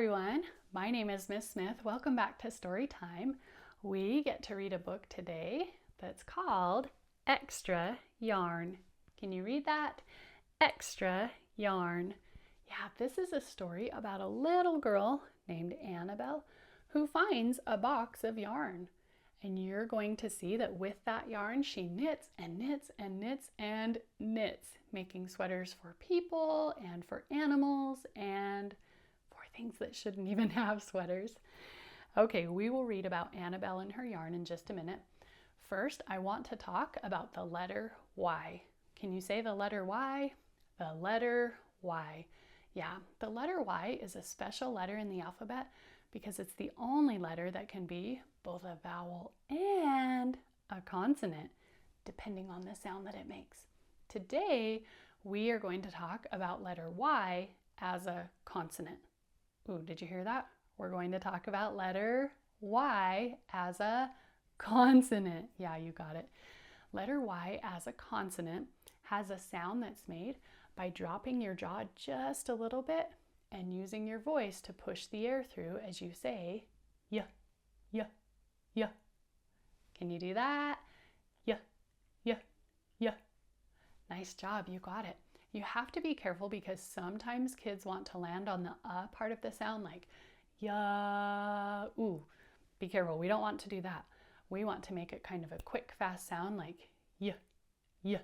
everyone. My name is Miss Smith. Welcome back to Story Time. We get to read a book today that's called Extra Yarn. Can you read that? Extra Yarn. Yeah, this is a story about a little girl named Annabelle who finds a box of yarn. And you're going to see that with that yarn, she knits and knits and knits and knits, making sweaters for people and for animals and for things that shouldn't even have sweaters. Okay, we will read about Annabelle and her yarn in just a minute. First, I want to talk about the letter Y. Can you say the letter Y? The letter Y. Yeah, the letter Y is a special letter in the alphabet because it's the only letter that can be both a vowel and a consonant, depending on the sound that it makes. Today, we are going to talk about letter Y as a consonant. Ooh, did you hear that? We're going to talk about letter Y as a consonant. Yeah, you got it. Letter Y as a consonant has a sound that's made by dropping your jaw just a little bit and using your voice to push the air through as you say, y, y, y. Can you do that? Y, y, y. Nice job, you got it. You have to be careful because sometimes kids want to land on the part of the sound like ya, ooh. Be careful, we don't want to do that. We want to make it kind of a quick, fast sound like y, y,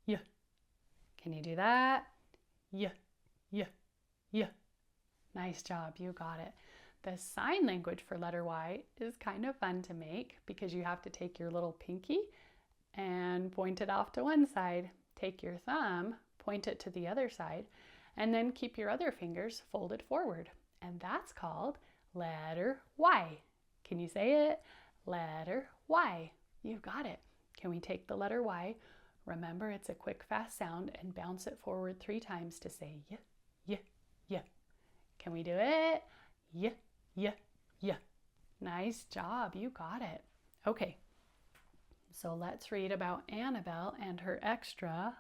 y. Can you do that? Y, y, y. Nice job, you got it. The sign language for letter Y is kind of fun to make because you have to take your little pinky and point it off to one side. Take your thumb, point it to the other side, and then keep your other fingers folded forward. And that's called letter Y. Can you say it? Letter Y. You've got it. Can we take the letter Y? Remember, it's a quick, fast sound and bounce it forward 3 times to say y, y, y. Can we do it? Y, y, y. Nice job. You got it. Okay. So let's read about Annabelle and her extra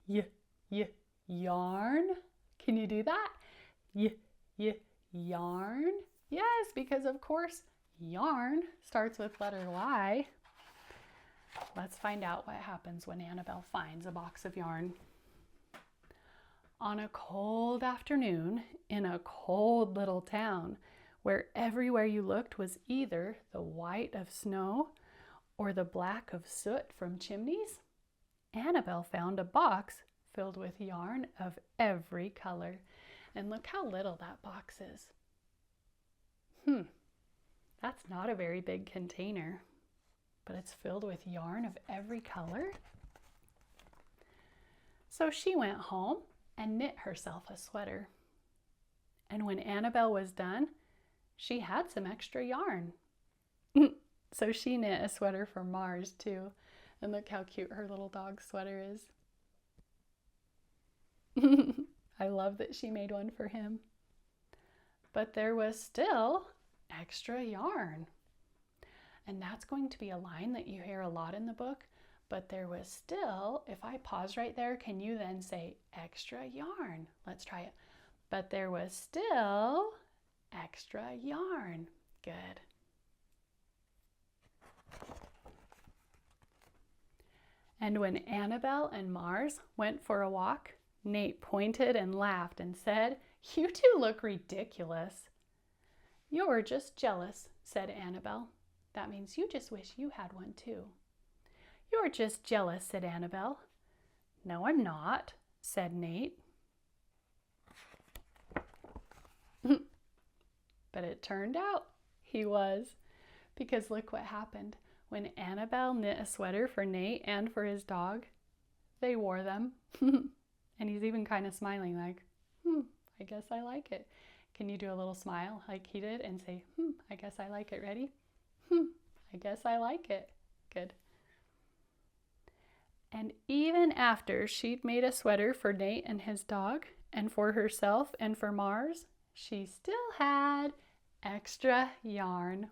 y, y, yarn. Can you do that? Y, y, yarn. Yes, because of course yarn starts with letter Y. Let's find out what happens when Annabelle finds a box of yarn. On a cold afternoon in a cold little town where everywhere you looked was either the white of snow or the black of soot from chimneys, Annabelle found a box filled with yarn of every color. And look how little that box is. That's not a very big container, but it's filled with yarn of every color. So she went home and knit herself a sweater. And when Annabelle was done, she had some extra yarn. So she knit a sweater for Mars too. And look how cute her little dog sweater is. I love that she made one for him. But there was still extra yarn. And that's going to be a line that you hear a lot in the book. But there was still, if I pause right there, can you then say extra yarn? Let's try it. But there was still extra yarn. Good. And when Annabelle and Mars went for a walk, Nate pointed and laughed and said, "You two look ridiculous." "You're just jealous," said Annabelle. "That means you just wish you had one too." "You're just jealous," said Annabelle. "No, I'm not," said Nate. But it turned out he was, because look what happened. When Annabelle knit a sweater for Nate and for his dog, they wore them. And he's even kind of smiling like, I guess I like it. Can you do a little smile like he did and say, I guess I like it. Ready? I guess I like it. Good. And even after she'd made a sweater for Nate and his dog, and for herself and for Mars, she still had extra yarn.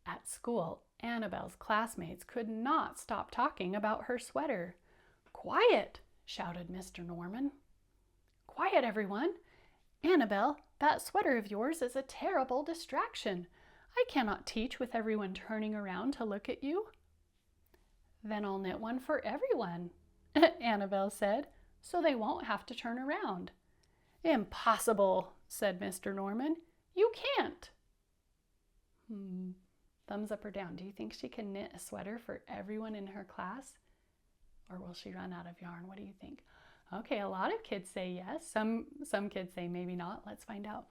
At school, Annabelle's classmates could not stop talking about her sweater. Quiet, shouted Mr. Norman. Quiet, everyone. Annabelle, that sweater of yours is a terrible distraction. I cannot teach with everyone turning around to look at you. Then I'll knit one for everyone, Annabelle said, so they won't have to turn around. Impossible, said Mr. Norman. You can't. Thumbs up or down. Do you think she can knit a sweater for everyone in her class? Or will she run out of yarn? What do you think? Okay, a lot of kids say yes. Some kids say maybe not. Let's find out.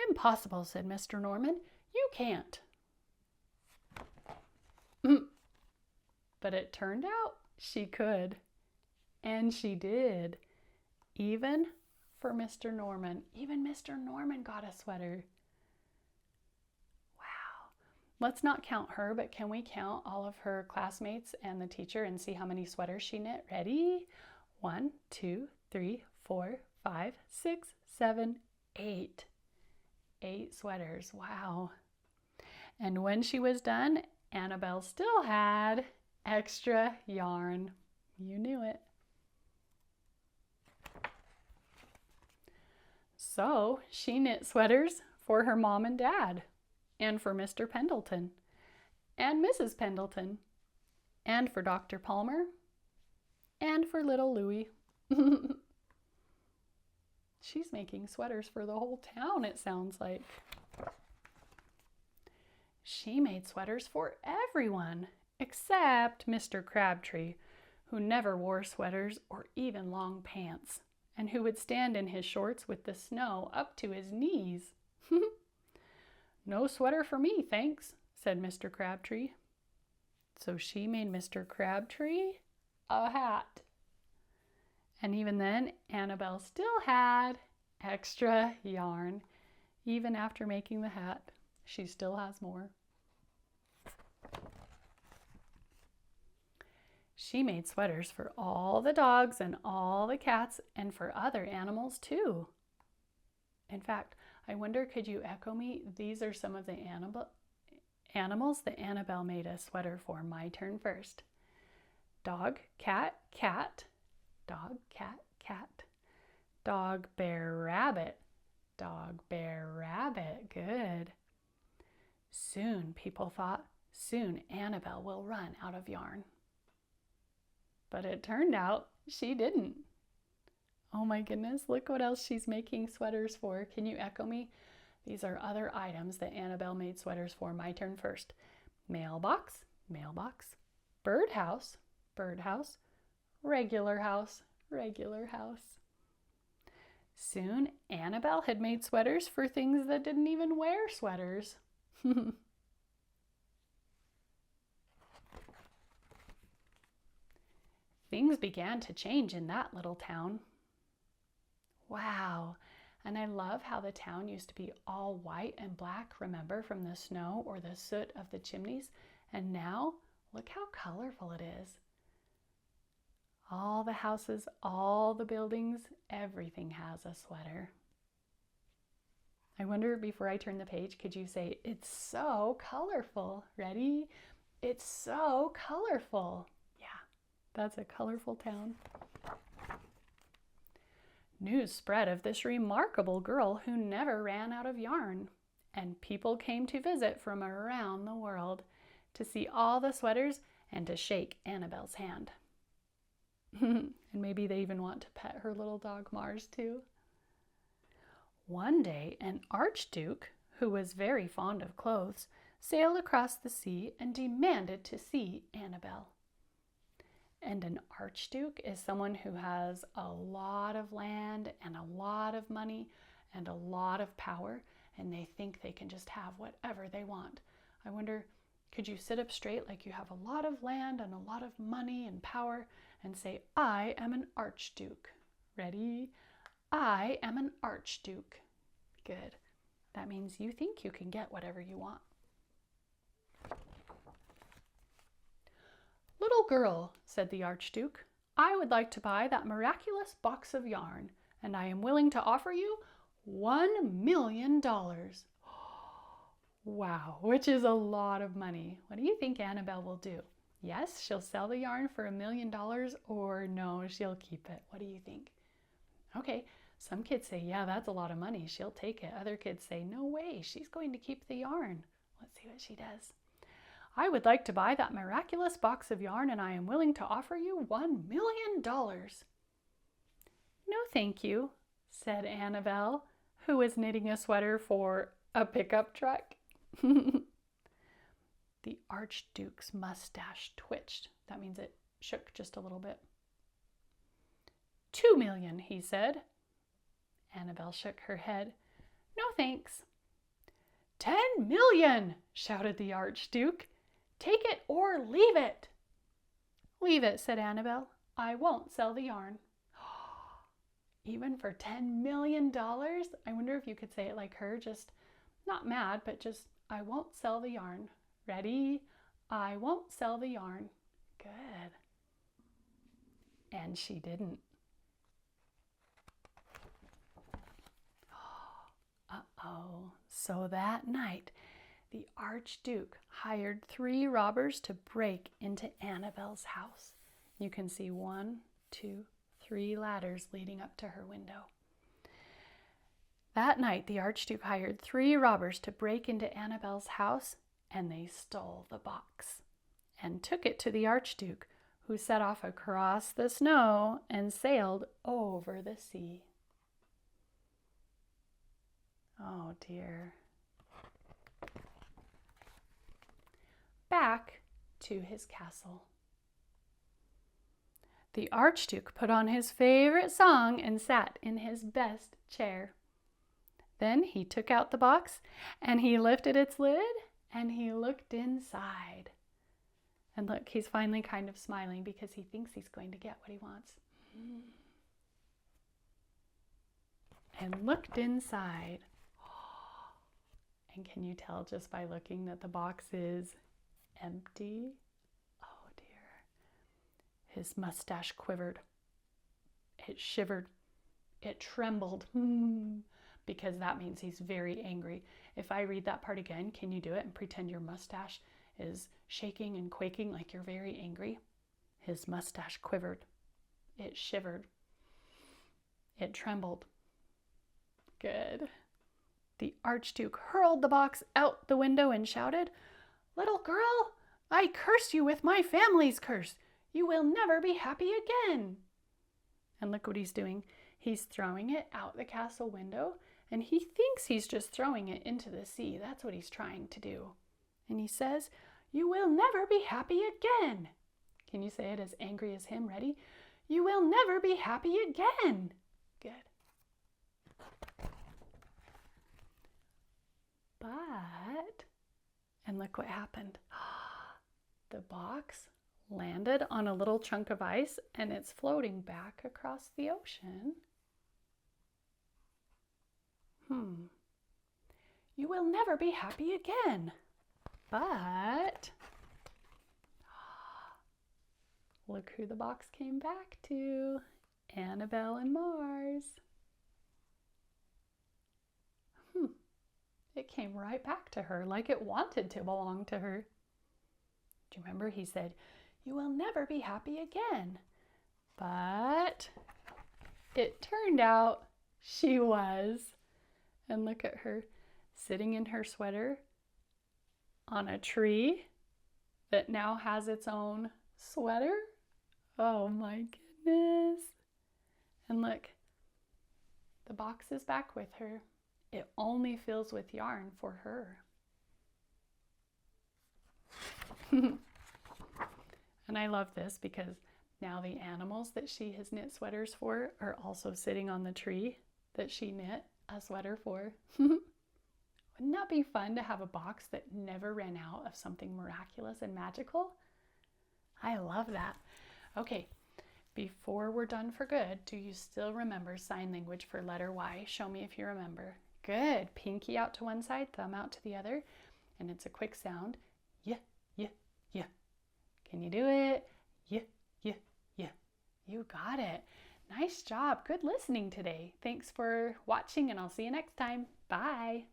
Impossible, said Mr. Norman. You can't. But it turned out she could. And she did. Even for Mr. Norman. Even Mr. Norman got a sweater. Wow. Let's not count her, but can we count all of her classmates and the teacher and see how many sweaters she knit? Ready? 1, 2, 3, 4, 5, 6, 7, 8. 8 sweaters. Wow. And when she was done, Annabelle still had extra yarn. You knew it. So she knit sweaters for her mom and dad, and for Mr. Pendleton, and Mrs. Pendleton, and for Dr. Palmer, and for little Louie. She's making sweaters for the whole town, it sounds like. She made sweaters for everyone, except Mr. Crabtree, who never wore sweaters or even long pants, and who would stand in his shorts with the snow up to his knees. No sweater for me, thanks, said Mr. Crabtree. So she made Mr. Crabtree a hat. And even then, Annabelle still had extra yarn. Even after making the hat, she still has more. She made sweaters for all the dogs and all the cats and for other animals too. In fact, I wonder, could you echo me? These are some of the animals that Annabelle made a sweater for. My turn first. Dog, cat, cat. Dog, cat, cat. Dog, bear, rabbit. Dog, bear, rabbit. Good. Soon, people thought, soon Annabelle will run out of yarn. But it turned out she didn't. Oh my goodness, look what else she's making sweaters for. Can you echo me? These are other items that Annabelle made sweaters for. My turn first. Mailbox, mailbox. Birdhouse, birdhouse. Regular house, regular house. Soon, Annabelle had made sweaters for things that didn't even wear sweaters. Things began to change in that little town. Wow, and I love how the town used to be all white and black, remember, from the snow or the soot of the chimneys? And now, look how colorful it is. All the houses, all the buildings, everything has a sweater. I wonder, before I turn the page, could you say, it's so colorful? Ready? It's so colorful. Yeah, that's a colorful town. News spread of this remarkable girl who never ran out of yarn, and people came to visit from around the world to see all the sweaters and to shake Annabelle's hand. And maybe they even want to pet her little dog Mars too. One day, an Archduke, who was very fond of clothes, sailed across the sea and demanded to see Annabelle. And an Archduke is someone who has a lot of land and a lot of money and a lot of power, and they think they can just have whatever they want. I wonder, could you sit up straight like you have a lot of land and a lot of money and power and say, I am an Archduke? Ready? I am an Archduke. Good. That means you think you can get whatever you want. Little girl, said the Archduke, I would like to buy that miraculous box of yarn, and I am willing to offer you $1 million. Wow, which is a lot of money. What do you think Annabelle will do? Yes, she'll sell the yarn for $1 million, or no, she'll keep it. What do you think? Okay, some kids say, yeah, that's a lot of money. She'll take it. Other kids say, no way, she's going to keep the yarn. Let's see what she does. I would like to buy that miraculous box of yarn, and I am willing to offer you $1 million. No, thank you, said Annabelle, who was knitting a sweater for a pickup truck. The Archduke's mustache twitched. That means it shook just a little bit. $2 million, he said. Annabelle shook her head. No thanks. $10 million, shouted the Archduke. Take it or leave it. Leave it, said Annabelle. I won't sell the yarn. Even for $10 million? I wonder if you could say it like her, just not mad, but just, I won't sell the yarn. Ready? I won't sell the yarn. Good. And she didn't. Uh-oh. So that night, the Archduke hired 3 robbers to break into Annabelle's house. You can see 1, 2, 3 ladders leading up to her window. That night, the Archduke hired 3 robbers to break into Annabelle's house, and they stole the box and took it to the Archduke, who set off across the snow and sailed over the sea. Oh dear. Back to his castle. The Archduke put on his favorite song and sat in his best chair. Then he took out the box and he lifted its lid and he looked inside. And look, he's finally kind of smiling because he thinks he's going to get what he wants. And looked inside. And can you tell just by looking that the box is empty? Oh dear. His mustache quivered. It shivered. It trembled. Because that means he's very angry. If I read that part again, can you do it and pretend your mustache is shaking and quaking like you're very angry? His mustache quivered. It shivered. It trembled. Good. The Archduke hurled the box out the window and shouted, "Little girl, I curse you with my family's curse. You will never be happy again." And look what he's doing. He's throwing it out the castle window, and he thinks he's just throwing it into the sea. That's what he's trying to do. And he says, "You will never be happy again." Can you say it as angry as him? Ready? "You will never be happy again." Good. But, and look what happened. The box landed on a little chunk of ice and it's floating back across the ocean. You will never be happy again. But, look who the box came back to. Annabelle and Mars. It came right back to her like it wanted to belong to her. Do you remember he said, "You will never be happy again." But it turned out she was. And look at her sitting in her sweater on a tree that now has its own sweater. Oh my goodness. And look, the box is back with her. It only fills with yarn for her. And I love this because now the animals that she has knit sweaters for are also sitting on the tree that she knit a sweater for. Wouldn't that be fun to have a box that never ran out of something miraculous and magical? I love that. Okay, before we're done for good, do you still remember sign language for letter Y? Show me if you remember. Good. Pinky out to one side, thumb out to the other. And it's a quick sound. Yeah, yeah, yeah. Can you do it? Yeah, yeah, yeah. You got it. Nice job. Good listening today. Thanks for watching, and I'll see you next time. Bye.